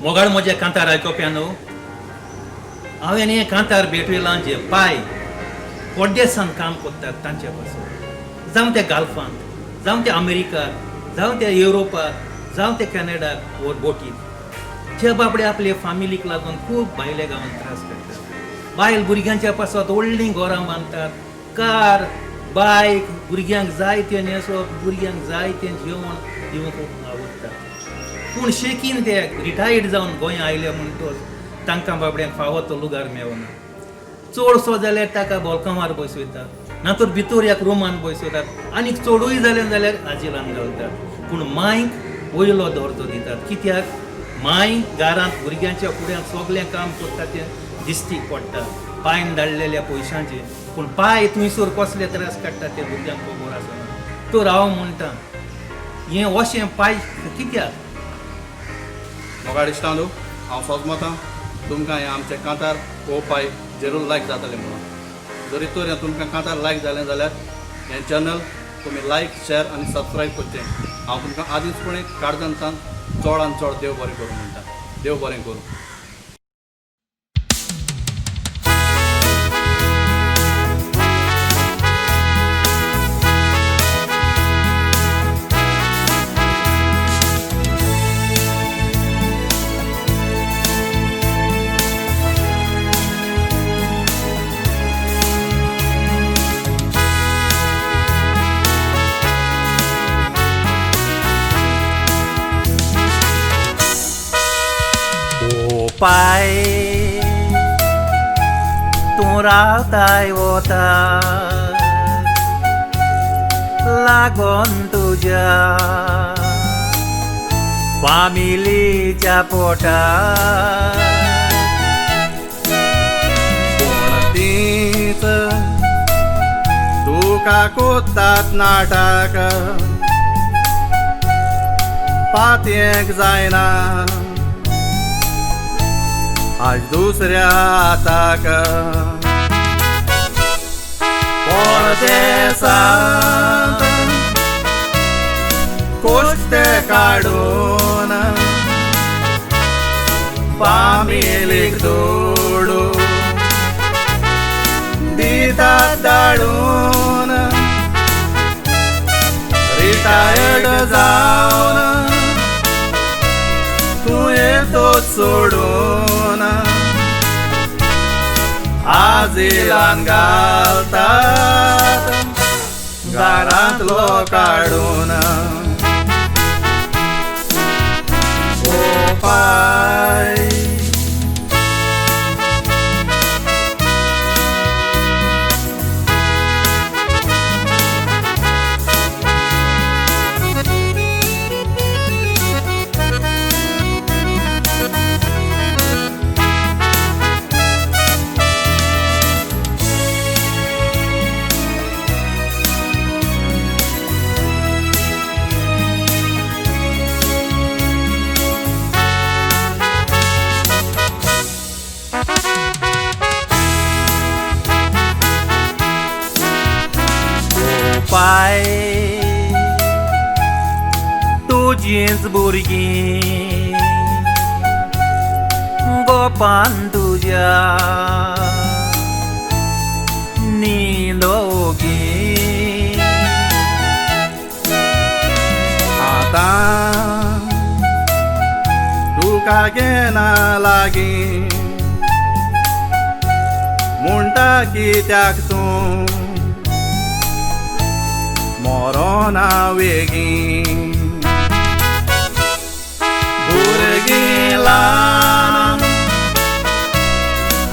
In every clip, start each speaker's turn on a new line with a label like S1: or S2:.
S1: मोगाळ म्हज्या कांतार आयकोप्या न्हू हांवें हें कांतार भेटयलां जे पाय पोड्डेसान काम करतात तांचे पासून जावं ते गाल्फांत जावं ते अमेरिकात जावं ते युरोपात जावं ते कॅनडाक वो बोटीत जे बाबडे आपले फामिलीक लागून खूब भायल्या गांवांत त्रास करतात बायल भुरग्यांच्या पासत व्हडलीं घरां बांदतात कार बायक भुरग्यांक जाय तें न्हेसप भुरग्यांक जाय तें जेवण दिवंक खूब आवडटा पूण शेकीन ते रिटायर्ड जावन गोंया आयले म्हणटोच तांकां बाबड्यांक फावो तो लुगार मेळना चडसो जाल्यार ताका बॉल्कमार बसयतात नातर भितर एक रुमान बसयतात आनीक चडूय जालें जाल्यार आजिलान घालतात पूण मांयक वयलो दर्जो दितात कित्याक मांय घरांत भुरग्यांच्या फुड्यांत सगळें काम करता तें दिश्टीक पडटा पांयन धाडलेल्या पयशांचे पूण पांय थंयसर कसले त्रास काडटा ते भुरग्यांक खबर आसना तर हांव म्हणटा हें अशें पांय कित्याक
S2: मोगाळ इश्टांनो हांव सोजमतां तुमकां हें आमचें कांतार पळोवपाक जरूर लायक जातलें म्हणून जरी तर हें तुमकां कांतार लायक जालें जाल्यार हें चॅनल तुमी लायक शेअर आनी सबस्क्रायब करचें हांव तुमकां आदींचपणी काळजांतल्यान चडांत चड देव बरें करूं म्हणटा देव बरें करूं
S1: पाय तूं रावताय वता लागोन तुज्या फामिलीच्या पोटा
S2: पूण तीच तुका कोत्तात नाटक पातयेक जायना आज दुसऱ्या हाताक परदेसांत कोश्टे काडून फामिलीक दोडू दितात धाडून रिटायर्ड जावन तूं येतोच सोडून आजिलान घालतात घरांतलो काडून ओ पाय
S1: पाय तुजींच भुरगीं गोपान तुज्या न्हिदोगी
S2: आतां तुका घेना लागीं म्हणटा कित्याक तूं मोरोना वेगीं भुरगीं ल्हान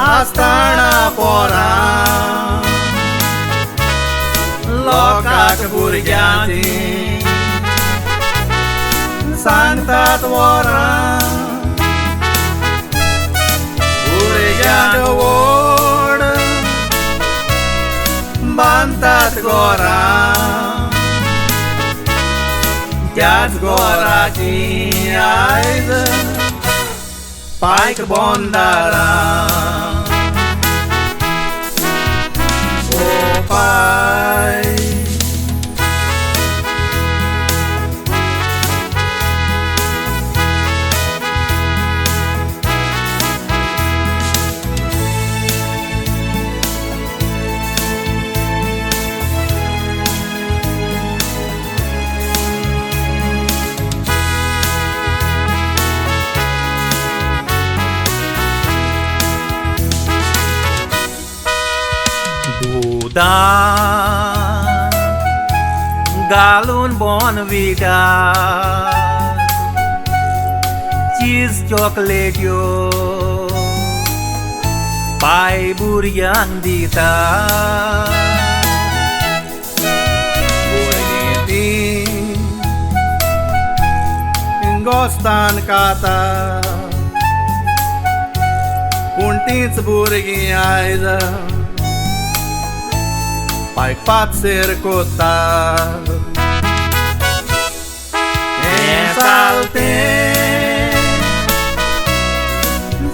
S2: आसतना पोरां लोकाक भुरग्यांची सांगतात वरां भुरग्यांक व्हड बांदतात घरां त्याच घराची आयज पायक बोंदारां ओ पाय
S1: दुदां घालून बॉर्नविटा चीज चॉकलेट्यो पाय भुरग्यांक दिता
S2: भुरगीं तीं गोस्तान खाता पूण तींच भुरगीं आयज पायक पातसेर कोत्ता हें चालतें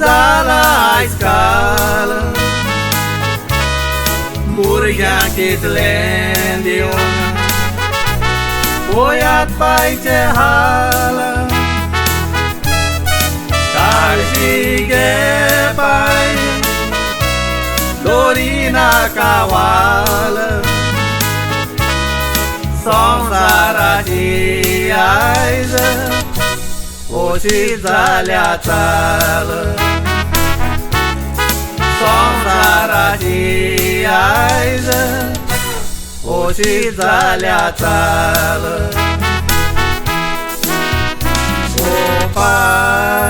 S2: जाला आयज काल भुरग्यांक कितलें दिवन पळयात पायचे हाल काळजी घे पाय दोरिनाका वाल संवसाराची आयज ओशी जाल्या चाल संवसाराची आयज ओशी जाल्या चाल ओ पाय